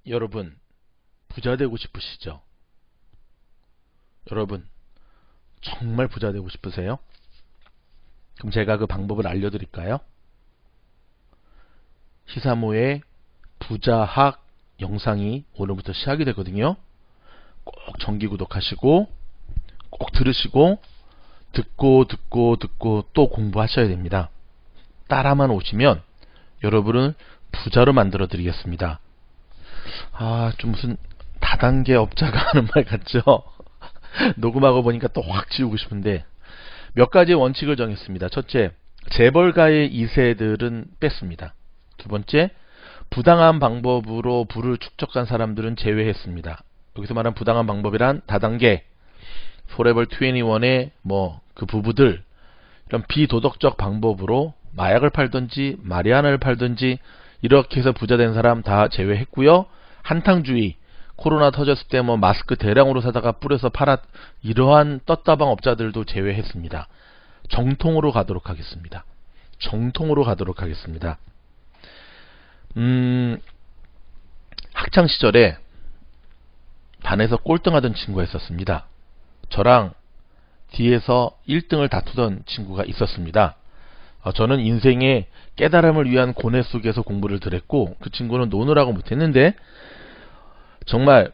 여러분, 부자 되고 싶으시죠? 여러분, 정말 부자 되고 싶으세요? 그럼 제가 그 방법을 알려드릴까요? 시사모의 부자학 영상이 오늘부터 시작이 되거든요. 꼭 정기 구독하시고 꼭 들으시고 듣고 또 공부하셔야 됩니다. 따라만 오시면 여러분을 부자로 만들어 드리겠습니다. 좀 무슨 다단계 업자가 하는 말 같죠? 녹음하고 보니까 또 확 지우고 싶은데 몇 가지 원칙을 정했습니다. 첫째, 재벌가의 2세들은 뺐습니다. 두 번째, 부당한 방법으로 부를 축적한 사람들은 제외했습니다. 여기서 말한 부당한 방법이란 다단계, 포레버 21의 그 부부들, 이런 비도덕적 방법으로 마약을 팔든지 마리아나를 팔든지 이렇게 해서 부자 된 사람 다 제외했고요. 한탕주의, 코로나 터졌을 때 마스크 대량으로 사다가 뿌려서 팔았, 이러한 떴다방 업자들도 제외했습니다. 정통으로 가도록 하겠습니다. 정통으로 가도록 하겠습니다. 학창 시절에 반에서 꼴등하던 친구가 있었습니다. 저랑 뒤에서 1등을 다투던 친구가 있었습니다. 저는 인생의 깨달음을 위한 고뇌 속에서 공부를 들었고 그 친구는 노느라고 못했는데 정말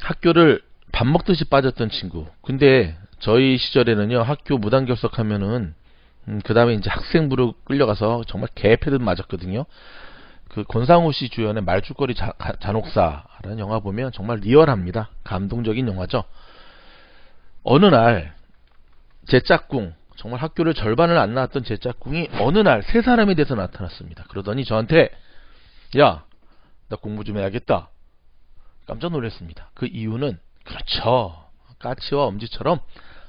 학교를 밥 먹듯이 빠졌던 친구. 근데 저희 시절에는요, 학교 무단결석하면은 그 다음에 이제 학생부로 끌려가서 정말 개패듯 맞았거든요. 그 권상우 씨 주연의 말죽거리 잔혹사라는 영화 보면 정말 리얼합니다. 감동적인 영화죠. 어느 날 제 짝꿍, 정말 학교를 절반을 안 나왔던 제 짝꿍이 어느 날 세 사람이 돼서 나타났습니다. 그러더니 저한테 야, 나 공부 좀 해야겠다. 깜짝 놀랐습니다. 그 이유는 그렇죠, 까치와 엄지처럼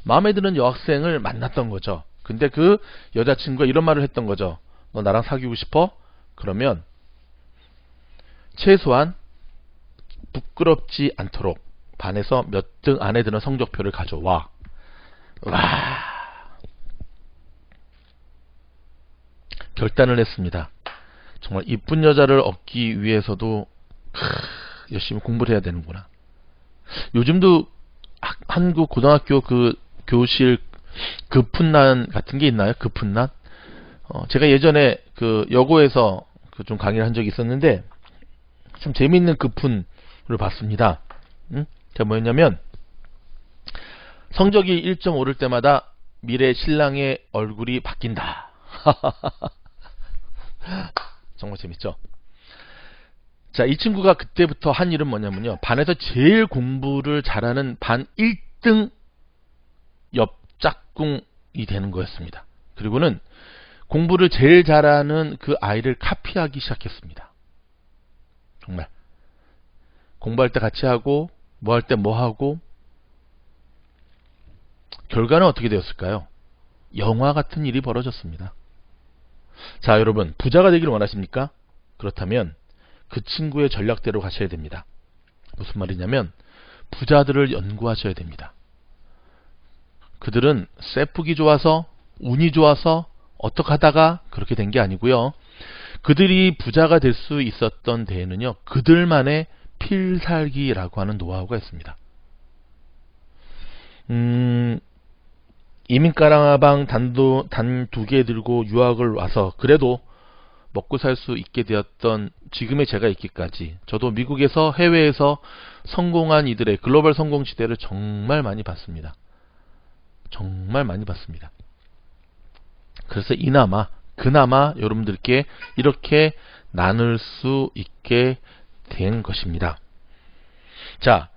마음에 드는 여학생을 만났던 거죠. 근데 그 여자친구가 이런 말을 했던 거죠. 너 나랑 사귀고 싶어? 그러면 최소한 부끄럽지 않도록 반에서 몇 등 안에 드는 성적표를 가져와. 와, 결단을 했습니다. 정말 이쁜 여자를 얻기 위해서도 열심히 공부를 해야 되는구나. 요즘도 한국 고등학교 그 교실 급훈난 같은 게 있나요? 급훈난? 제가 예전에 그 여고에서 좀 강의를 한 적이 있었는데 참 재미있는 급훈을 봤습니다. 제가 뭐였냐면 성적이 1점 오를 때마다 미래 신랑의 얼굴이 바뀐다. 정말 재밌죠? 자, 이 친구가 그때부터 한 일은 뭐냐면요, 반에서 제일 공부를 잘하는 반 1등 옆 짝꿍이 되는 거였습니다. 그리고는 공부를 제일 잘하는 그 아이를 카피하기 시작했습니다. 정말 공부할 때 같이 하고 뭐 할 때 뭐 하고. 결과는 어떻게 되었을까요? 영화 같은 일이 벌어졌습니다. 자, 여러분, 부자가 되기를 원하십니까? 그렇다면 그 친구의 전략대로 가셔야 됩니다. 무슨 말이냐면 부자들을 연구하셔야 됩니다. 그들은 쇠프기 좋아서 운이 좋아서 어떻게 하다가 그렇게 된 게 아니고요. 그들이 부자가 될 수 있었던 데에는요, 그들만의 필살기라고 하는 노하우가 있습니다. 이민가라방 단 2개 들고 유학을 와서 그래도 먹고 살 수 있게 되었던 지금의 제가 있기까지, 저도 미국에서 해외에서 성공한 이들의 글로벌 성공 시대를 정말 많이 봤습니다. 정말 많이 봤습니다. 그래서 그나마 여러분들께 이렇게 나눌 수 있게 된 것입니다. 자,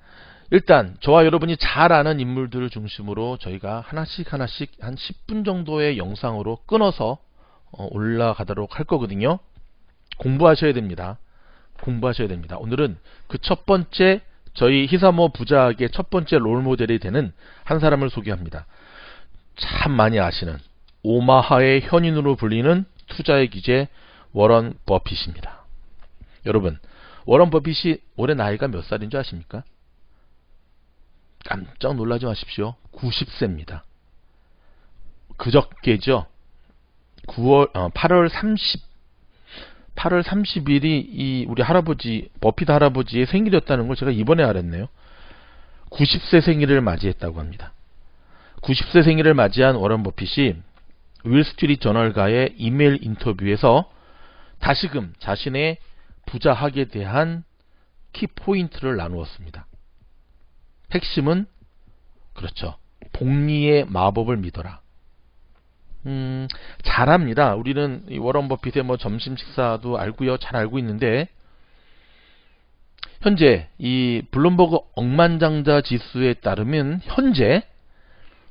일단 저와 여러분이 잘 아는 인물들을 중심으로 저희가 하나씩 한 10분 정도의 영상으로 끊어서 올라가도록 할 거거든요. 공부하셔야 됩니다. 공부하셔야 됩니다. 오늘은 그 첫 번째, 저희 히사모 부자학의 첫 번째 롤모델이 되는 한 사람을 소개합니다. 참 많이 아시는 오마하의 현인으로 불리는 투자의 기재 워런 버핏입니다. 여러분, 워런 버핏이 올해 나이가 몇 살인 줄 아십니까? 깜짝 놀라지 마십시오. 90세입니다. 그저께죠. 8월 8월 30일이 이 우리 할아버지 버핏 할아버지의 생일이었다는 걸 제가 이번에 알았네요. 90세 생일을 맞이했다고 합니다. 90세 생일을 맞이한 워런 버핏이 윌스트리트 저널과의 이메일 인터뷰에서 다시금 자신의 부자학에 대한 키포인트를 나누었습니다. 핵심은 그렇죠. 복리의 마법을 믿어라. 잘합니다. 우리는 이 워런 버핏의 뭐 점심 식사도 알고요. 잘 알고 있는데 현재 이 블룸버그 억만장자 지수에 따르면 현재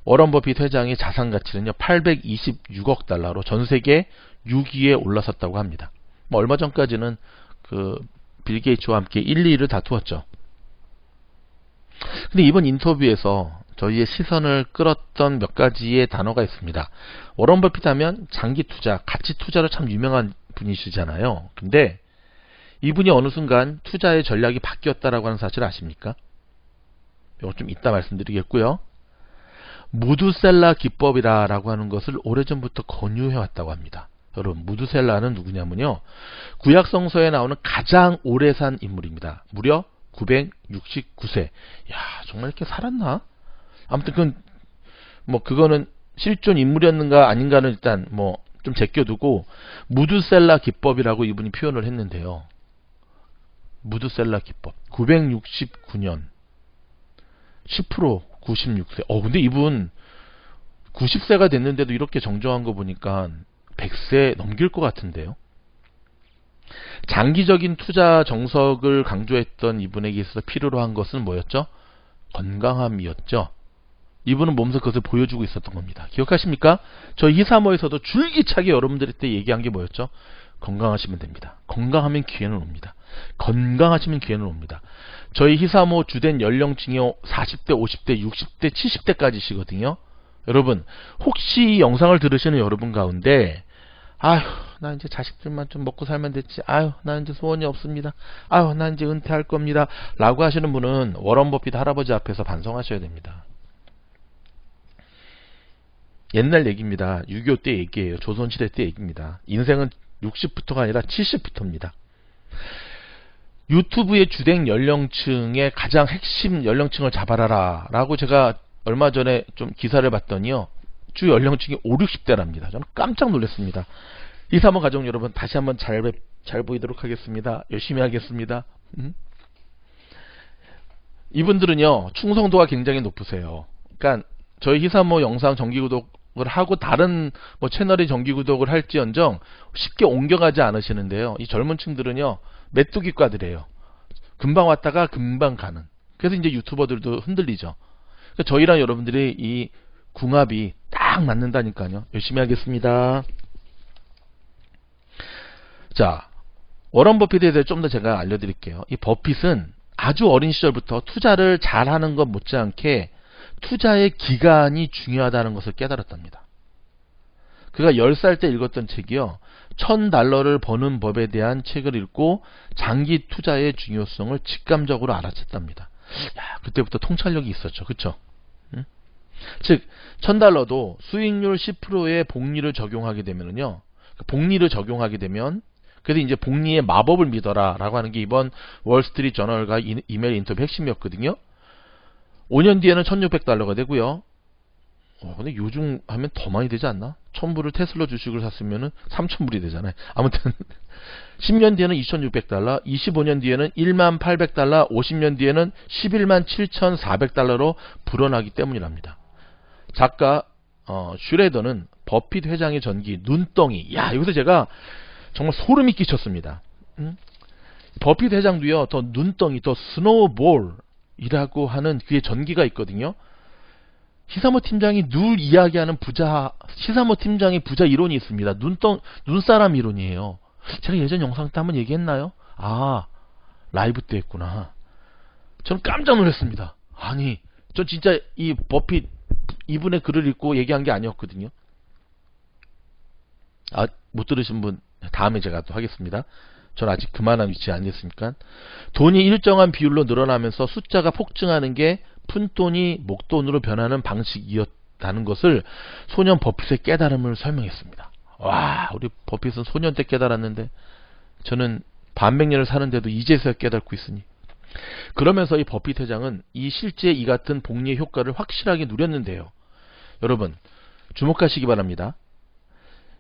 워런 버핏 회장의 자산 가치는요 826억 달러로 전 세계 6위에 올라섰다고 합니다. 뭐 얼마 전까지는 그 빌 게이츠와 함께 1, 2위를 다투었죠. 근데 이번 인터뷰에서 저희의 시선을 끌었던 몇 가지의 단어가 있습니다. 워런 버핏 하면 장기 투자, 가치 투자로 참 유명한 분이시잖아요. 근데 이분이 어느 순간 투자의 전략이 바뀌었다라고 하는 사실 아십니까? 이거 좀 이따 말씀드리겠고요. 무드셀라 기법이라고 하는 것을 오래전부터 권유해왔다고 합니다. 여러분, 무드셀라는 누구냐면요. 구약 성서에 나오는 가장 오래 산 인물입니다. 무려 969세. 야, 정말 이렇게 살았나? 아무튼 그거는 실존 인물이었는가 아닌가는 일단 뭐 좀 제껴두고 무드셀라 기법이라고 이분이 표현을 했는데요. 무드셀라 기법. 969년 10% 96세. 근데 이분 90세가 됐는데도 이렇게 정정한 거 보니까 100세 넘길 것 같은데요. 장기적인 투자 정석을 강조했던 이분에게 있어서 필요로 한 것은 뭐였죠? 건강함이었죠. 이분은 몸소 그것을 보여주고 있었던 겁니다. 기억하십니까? 저희 히사모에서도 줄기차게 여러분들한테 얘기한 게 뭐였죠? 건강하시면 됩니다. 건강하면 기회는 옵니다. 건강하시면 기회는 옵니다. 저희 히사모 주된 연령층이 40대, 50대, 60대, 70대까지시거든요. 여러분, 혹시 이 영상을 들으시는 여러분 가운데 아휴, 나 이제 자식들만 좀 먹고 살면 됐지. 아휴, 나 이제 소원이 없습니다. 아휴, 나 이제 은퇴할 겁니다. 라고 하시는 분은 워런 버핏 할아버지 앞에서 반성하셔야 됩니다. 옛날 얘기입니다. 6.25 때 얘기예요. 조선시대 때 얘기입니다. 인생은 60부터가 아니라 70부터입니다. 유튜브의 주된 연령층의 가장 핵심 연령층을 잡아라라 라고 제가 얼마 전에 좀 기사를 봤더니요. 주 연령층이 5, 60대랍니다. 저는 깜짝 놀랐습니다. 이사모 가족 여러분, 다시 한번 잘 보이도록 하겠습니다. 열심히 하겠습니다. 이분들은요, 충성도가 굉장히 높으세요. 그러니까 저희 히사모 영상 정기구독을 하고 다른 뭐 채널의 정기구독을 할지언정 쉽게 옮겨가지 않으시는데요. 이 젊은 층들은요, 메뚜기과들이에요. 금방 왔다가 금방 가는. 그래서 이제 유튜버들도 흔들리죠. 그러니까 저희랑 여러분들이 이 궁합이 딱 맞는다니까요. 열심히 하겠습니다. 자, 워런 버핏에 대해 좀 더 제가 알려드릴게요. 이 버핏은 아주 어린 시절부터 투자를 잘하는 것 못지않게 투자의 기간이 중요하다는 것을 깨달았답니다. 그가 10살 때 읽었던 책이요. $1000를 버는 법에 대한 책을 읽고 장기 투자의 중요성을 직감적으로 알아챘답니다. 야, 그때부터 통찰력이 있었죠. 그쵸? 즉, $1000도 수익률 10%의 복리를 적용하게 되면은요. 복리를 적용하게 되면 그래서 이제 복리의 마법을 믿어라 라고 하는 게 이번 월스트리트 저널과 이메일 인터뷰 핵심이었거든요. 5년 뒤에는 $1600가 되고요. 근데 요즘 하면 더 많이 되지 않나? 1000불을 테슬라 주식을 샀으면은 3000불이 되잖아요. 아무튼 10년 뒤에는 $2600, 25년 뒤에는 $1800, 50년 뒤에는 $117,400로 불어나기 때문이랍니다. 작가 슈레더는 버핏 회장의 전기 눈덩이. 야, 여기서 제가 정말 소름이 끼쳤습니다. 버핏 회장도요, 더 눈덩이, 더 스노우볼이라고 하는 그의 전기가 있거든요. 히사모 팀장이 늘 이야기하는 히사모 팀장의 부자 이론이 있습니다. 눈사람 이론이에요. 제가 예전 영상 때 한번 얘기했나요? 아, 라이브 때 했구나. 저는 깜짝 놀랐습니다. 아니, 전 진짜 이 버핏 이분의 글을 읽고 얘기한 게 아니었거든요. 못 들으신 분 다음에 제가 또 하겠습니다. 전 아직 그만한 위치에 앉았으니까. 돈이 일정한 비율로 늘어나면서 숫자가 폭증하는 게 푼돈이 목돈으로 변하는 방식이었다는 것을 소년 버핏의 깨달음을 설명했습니다. 와, 우리 버핏은 소년 때 깨달았는데 저는 반백년을 사는데도 이제서야 깨닫고 있으니. 그러면서 이 버핏 회장은 이 실제 이 같은 복리의 효과를 확실하게 누렸는데요. 여러분 주목하시기 바랍니다.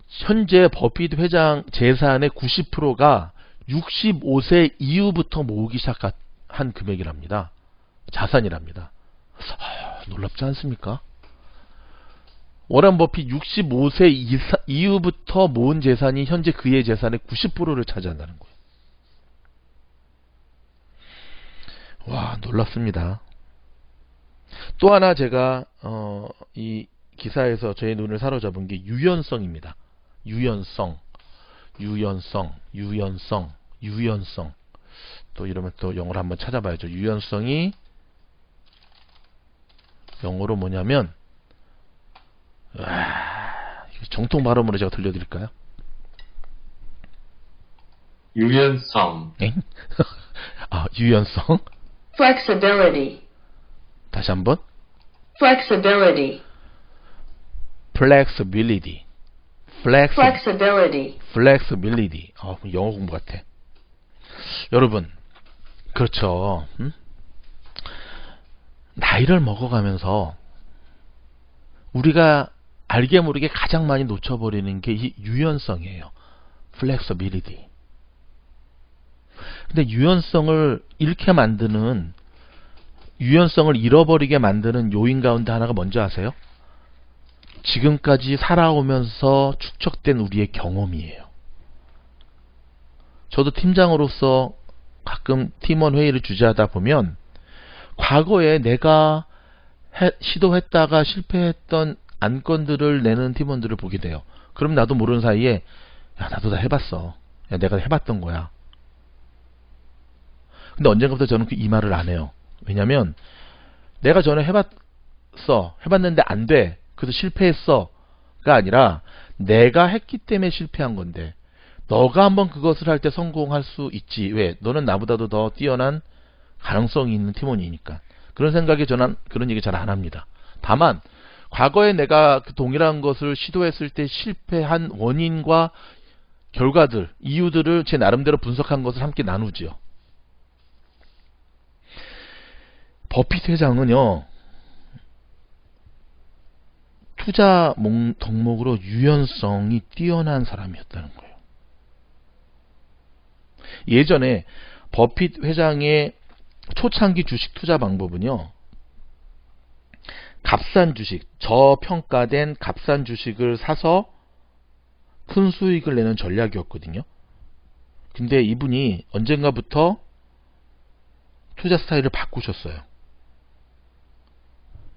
현재 버핏 회장 재산의 90%가 65세 이후부터 모으기 시작한 금액이랍니다. 자산이랍니다. 놀랍지 않습니까? 워런 버핏 65세 이후부터 모은 재산이 현재 그의 재산의 90%를 차지한다는 거예요. 와, 놀랍습니다. 또 하나 제가 이 기사에서 제 눈을 사로잡은 게 유연성입니다. 유연성. 또 이러면 또 영어로 한번 찾아봐야죠. 유연성이 영어로 뭐냐면, 정통 발음으로 제가 들려드릴까요? 유연성. 유연성. Flexibility. 다시 한번. Flexibility. Flexibility. Flexibility. Flexibility. 영어 공부 같아. 여러분, 그렇죠. 나이를 먹어가면서 우리가 알게 모르게 가장 많이 놓쳐버리는 게 이 유연성이에요. Flexibility. 근데 유연성을 잃게 만드는, 유연성을 잃어버리게 만드는 요인 가운데 하나가 뭔지 아세요? 지금까지 살아오면서 축적된 우리의 경험이에요. 저도 팀장으로서 가끔 팀원 회의를 주재하다 보면 과거에 내가 시도했다가 실패했던 안건들을 내는 팀원들을 보게 돼요. 그럼 나도 모르는 사이에 나도 다 해봤어. 내가 해봤던 거야. 근데 언젠가부터 저는 이 말을 안 해요. 왜냐면 내가 전에 해봤는데 안 돼. 그래서 실패했어가 아니라 내가 했기 때문에 실패한 건데 너가 한번 그것을 할 때 성공할 수 있지. 왜? 너는 나보다도 더 뛰어난 가능성이 있는 팀원이니까. 그런 생각에 저는 그런 얘기 잘 안 합니다. 다만 과거에 내가 그 동일한 것을 시도했을 때 실패한 원인과 결과들, 이유들을 제 나름대로 분석한 것을 함께 나누지요. 버핏 회장은요, 투자 덕목으로 유연성이 뛰어난 사람이었다는 거예요. 예전에 버핏 회장의 초창기 주식 투자 방법은요, 값싼 주식, 저평가된 값싼 주식을 사서 큰 수익을 내는 전략이었거든요. 근데 이분이 언젠가부터 투자 스타일을 바꾸셨어요.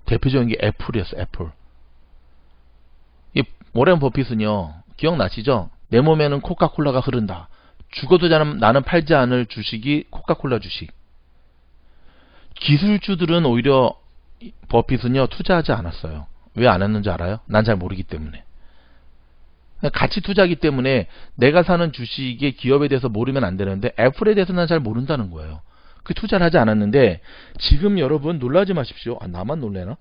대표적인 게 애플이었어요. 애플. 이 워렌 버핏은요, 기억나시죠? 내 몸에는 코카콜라가 흐른다. 죽어도 나는 팔지 않을 주식이 코카콜라 주식. 기술주들은 오히려 버핏은요, 투자하지 않았어요. 왜 안 했는지 알아요? 난 잘 모르기 때문에. 가치 투자하기 때문에 내가 사는 주식의 기업에 대해서 모르면 안 되는데 애플에 대해서 난 잘 모른다는 거예요. 그 투자를 하지 않았는데 지금 여러분 놀라지 마십시오. 나만 놀래나?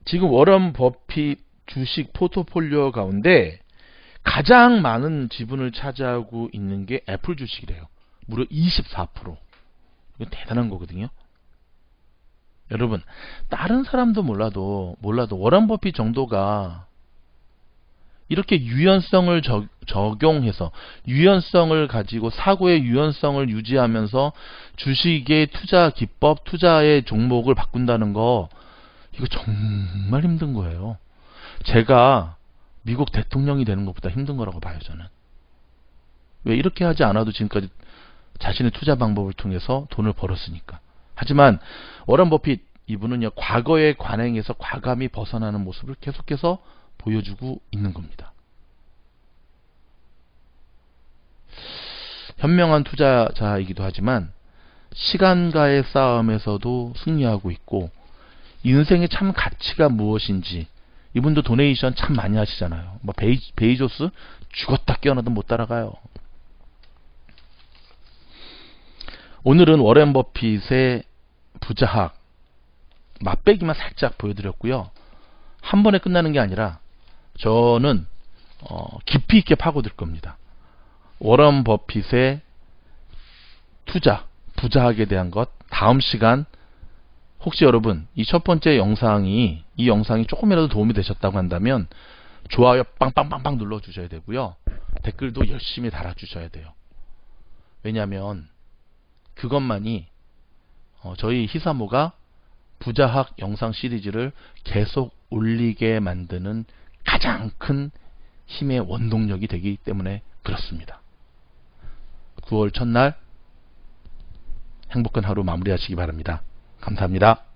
지금 워런 버핏 주식 포트폴리오 가운데 가장 많은 지분을 차지하고 있는 게 애플 주식이래요. 무려 24%. 이거 대단한 거거든요. 여러분, 다른 사람도 몰라도 워런 버핏 정도가 이렇게 유연성을 적용해서 유연성을 가지고 사고의 유연성을 유지하면서 주식의 투자 기법, 투자의 종목을 바꾼다는 거, 이거 정말 힘든 거예요. 제가 미국 대통령이 되는 것보다 힘든 거라고 봐요, 저는. 왜? 이렇게 하지 않아도 지금까지 자신의 투자 방법을 통해서 돈을 벌었으니까. 하지만 워런 버핏 이분은요, 과거의 관행에서 과감히 벗어나는 모습을 계속해서 보여주고 있는 겁니다. 현명한 투자자이기도 하지만 시간과의 싸움에서도 승리하고 있고, 인생의 참 가치가 무엇인지, 이분도 도네이션 참 많이 하시잖아요. 뭐 베이조스 죽었다 깨어나도 못 따라가요. 오늘은 워렌 버핏의 부자학 맛배기만 살짝 보여드렸고요. 한 번에 끝나는 게 아니라 저는 깊이 있게 파고들 겁니다. 워런 버핏의 투자, 부자학에 대한 것 다음 시간 혹시 여러분 이 첫 번째 영상이 조금이라도 도움이 되셨다고 한다면 좋아요 빵빵빵빵 눌러주셔야 되고요. 댓글도 열심히 달아주셔야 돼요. 왜냐하면 그것만이 저희 히사모가 부자학 영상 시리즈를 계속 올리게 만드는 가장 큰 힘의 원동력이 되기 때문에 그렇습니다. 9월 첫날 행복한 하루 마무리하시기 바랍니다. 감사합니다.